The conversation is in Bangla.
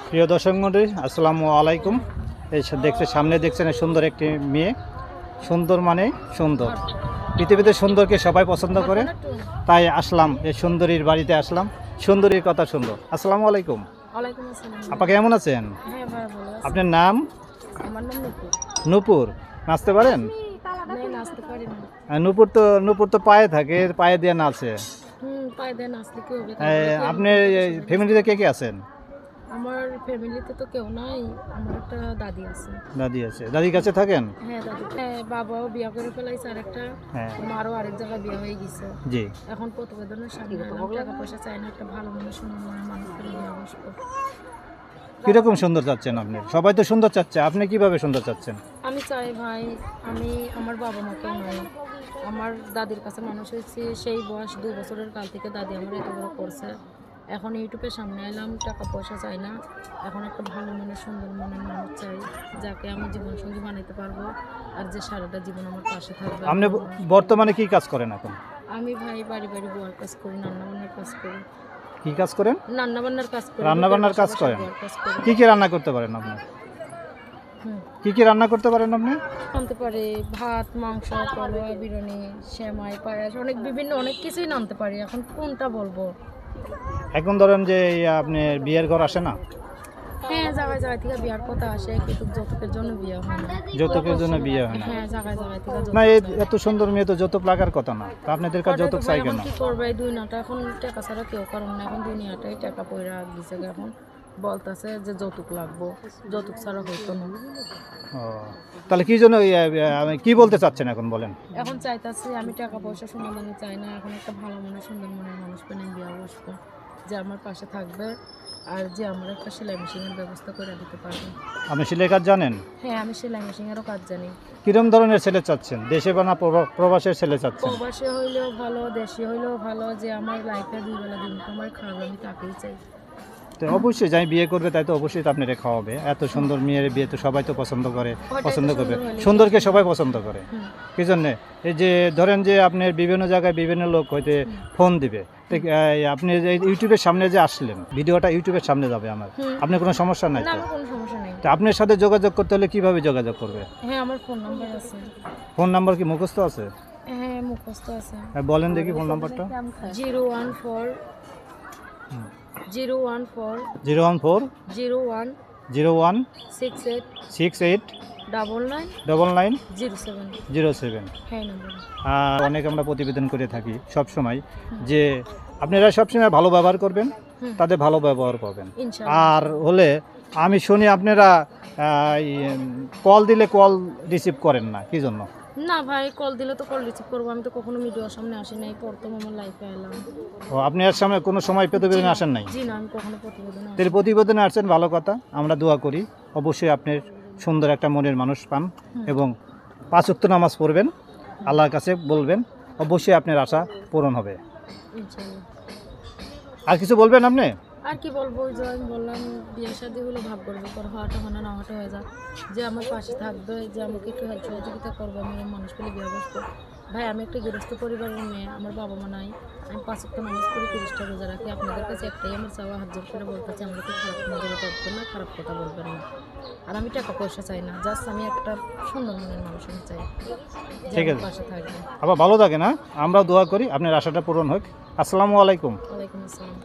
প্রিয় দর্শক মণ্ডলী, আসসালামু আলাইকুম। এই সামনে দেখছেন সুন্দর একটি মেয়ে। সুন্দর মানে সুন্দর, পৃথিবীতে সুন্দরকে সবাই পছন্দ করে, তাই আসলাম এই সুন্দরীর বাড়িতে আসলাম। সুন্দরীর কথা সুন্দর। আসসালামু আলাইকুম। ওয়ালাইকুম আসসালাম। আপা কেমন আছেন? হ্যাঁ ভাই, ভালো আছি। আপনার নাম? আমার নাম নূপুর। নূপুর। নাচতে পারেন? নাচতে পারি না। নূপুর তো পায়ে থাকে, পায়ে দিয়ে নাচে। পায়ে দিয়ে নাচলে কি হবে? আপনার ফ্যামিলিতে কে কে আছেন? আমার ফ্যামিলিতে তো কেউ নাই, আমার একটা দাদি আছে। দাদি আছে। দাদির কাছে থাকেন? হ্যাঁ দাদি। হ্যাঁ, বাবাও বিয়ে করে ফেলাইছে আরেকটা। হ্যাঁ। মারও আরেক জায়গায় বিয়ে হয়ে গেছে। জি। এখন প্রতিবেদনের সামনে এলাম, টাকা পয়সা চাই না, একটা ভালো মানুষ সুন্দর মনের মানুষ করে বিয়ে বসবো। কিরকম সুন্দর চাচ্ছেন আপনি? সবাই তো সুন্দর চাচ্ছে, আপনি কিভাবে সুন্দর চাচ্ছেন? আমি চাই ভাই, আমি আমার বাবা মাকে নাই, আমার দাদির কাছে মানুষ হয়েছি। সেই বয়স 2 বছরের কাল থেকে দাদি আমার এত বড় করছে। এখন ইউটিউবের সামনে এলাম, টাকা পয়সা চাই না, এখন একটা ভালো মনের সুন্দর মনের মানুষ চাই, যাকে আমি জীবনসঙ্গী বানাইতে পারবো, আর যে সারাটা জীবন আমার পাশে থাকবে। আপনি বর্তমানে কি কাজ করেন এখন? আমি ভাই বাড়ি বাড়ি বুয়ার কাজ করি, রান্নাবান্নার কাজ করি। কি কাজ করেন? রান্নাবান্নার কাজ করি। রান্নাবান্নার কাজ করেন? কি কি রান্না করতে পারেন আপনি? কি কি রান্না করতে পারেন আপনি? নামতে পারি ভাত, মাংস, পোলাও, বিরিয়ানি, সেমাই, পায়েস, অনেক কিছুই নামতে পারি। এখন কোনটা বলবো? এখন ধরেন যে আপনি বিয়ের ঘর আসে না? হ্যাঁ, জায়গায় জায়গায় থেকে বিয়ার কথা আসে, কিন্তু যৌতুকের জন্য বিয়ে হয় না। যৌতুকের জন্য বিয়ে হয় না? হ্যাঁ, জায়গায় জায়গায় থেকে না, এত সুন্দর মেয়ে তো যৌতুক লাগার কথা না, তা আপনাদের কাছে যৌতুক চাই কেন? কি করবে? এই দুনিয়াটা এখন টাকা ছাড়া কেউ কারণ না, এখন দুনিয়াটাই টাকা পয়রা দিছে। এখন বলতেছে যে যৌতুক লাগবো, যৌতুক ছাড়া হইতো না। ও, তাহলে কি জন্য কি বলতে চাচ্ছেন এখন বলেন? এখন চাইতাছি আমি টাকা পয়সা সমাধানে চাই না, এখন একটা ভালো মনে সুন্দর মনের মানুষ পেনে বিয়ে বসবো, যে আমার পাশে থাকবে, আর যে আমার একটা সেলাই মেশিনের ব্যবস্থা করে দিতে পারবে। আপনি সেলাই কাজ জানেন? হ্যাঁ, আমি সেলাই মেশিনেরও কাজ জানি। কিরম ধরনের ছেলে চাচ্ছেন? দেশে বা না প্রবাসের ছেলে চাচ্ছেন? প্রবাসী হইলেও ভালো, দেশি হইলেও ভালো, যে আমার লাইফে 2 বেলা দিন আমার খাওয়াবে, আমি তাকেই চাই। তো অবশ্যই যাই বিয়ে করবে, তাই তো অবশ্যই তো আপনারা খাওয়াবে। এত সুন্দর মেয়ের বিয়ে তো সবাই তো পছন্দ করে, পছন্দ করবে। সুন্দরকে সবাই পছন্দ করে। কি জন্যে? এই যে ধরেন যে আপনার বিভিন্ন জায়গায় বিভিন্ন লোক হয়তো ফোন দিবে, আপনি যে ইউটিউবের সামনে যে আসলেন, ভিডিওটা ইউটিউবের সামনে যাবে আমার, আপনার কোনো সমস্যা নাই না, তো? আমার কোনো সমস্যা নেই। তো আপনার সাথে যোগাযোগ করতে হলে কিভাবে যোগাযোগ করবে? হ্যাঁ, আমার ফোন নাম্বার আছে। ফোন নাম্বার কি মুখস্থ আছে? হ্যাঁ, মুখস্থ আছে। বলেন দেখি ফোন নাম্বারটা। 014 014 014 01 01 68 68 99 99 07। 07। হ্যাঁ, নাম্বার। অনেক আমরা প্রতিবেদন করে থাকি সব সময় যে আপনারা সবসময় ভালো ব্যবহার করবেন, তাদের ভালো ব্যবহার পাবেন। ইনশাআল্লাহ। আর হলে আমি শুনি আপনারা কল দিলে কল রিসিভ করেন না, কি জন্য? না ভাই, কল দিলে তো কল রিসিভ করবো, আমি তো কখনো মিডিয়ার সামনে আসি নাই, প্রথম আমার লাইফে এলাম। ও, আপনি এর সামনে কোনো সময় প্রতিবেদনে আসেন নাই? জি না, আমি কখনো প্রতিবেদন তাহলে প্রতিবেদনে আসছেন, ভালো কথা। আমরা দোয়া করি অবশ্যই আপনার সুন্দর একটা মনের মানুষ পান এবং 5 ওয়াক্ত নামাজ পড়বেন, আল্লাহর কাছে বলবেন, অবশ্যই আপনার আশা পূরণ হবে। ইনশাআল্লাহ। আর কিছু বলবেন আপনি? আর কি বলবো? ওই যে আমি বললাম, বিয়ে শাদী হলো ভাগ করবো, হওয়াটা হয় না হওয়াটা হয়ে যায়, যে আমার পাশে থাকবে, যে আমাকে একটু হেল্প সহযোগিতা করবে, আমি মানুষ পেলে বিয়ে বসবো। ভাই, আমি একটা গৃহস্থ পরিবারের মেয়ে, আমার বাবা মা নাই, আমি 5 ওয়াক্ত নামাজ পড়ি, 30টা রোজা রাখি। আপনাদের কাছে একটাই আমার চাওয়া, হাত জোর করে বলতেছি, আমাকে খারাপ নজরে দেখবেন না, খারাপ কথা বলবেন না। আর আমি টাকা পয়সা চাই না, জাস্ট আমি একটা সুন্দর মনের মানুষ আমি চাই, ঠিক যে আছে, পাশে থাকবে। আবার ভালো থাকে না, আমরাও দোয়া করি আপনার আশাটা পূরণ হোক। আসসালামু আলাইকুম। ওয়ালাইকুম আসসালাম।